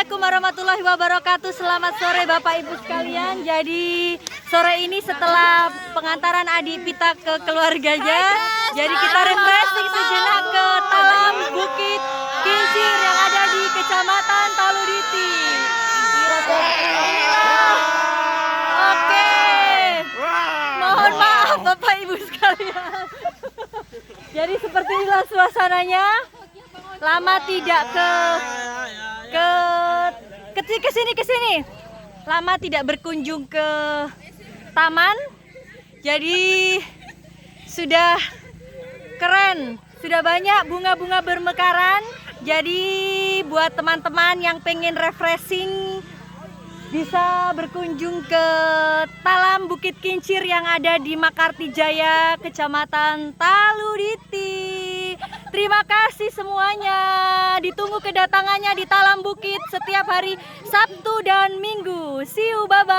Assalamualaikum warahmatullahi wabarakatuh. Selamat sore Bapak Ibu sekalian. Jadi sore ini setelah pengantaran Adi Pita ke keluarganya, jadi kita refreshing sejenak ke Talam Bukit Kincir yang ada di Kecamatan Taluditi. Oke, mohon maaf Bapak Ibu sekalian. Jadi seperti inilah suasananya. Lama tidak ke sini. Lama tidak berkunjung ke taman. Jadi sudah keren, sudah banyak bunga-bunga bermekaran. Jadi buat teman-teman yang pengen refreshing bisa berkunjung ke Talam Bukit Kincir yang ada di Makarti Jaya, Kecamatan Taluditi. Terima kasih semuanya. Ditunggu kedatangannya di Talam Bukit setiap hari Sabtu dan Minggu. See you, bye-bye.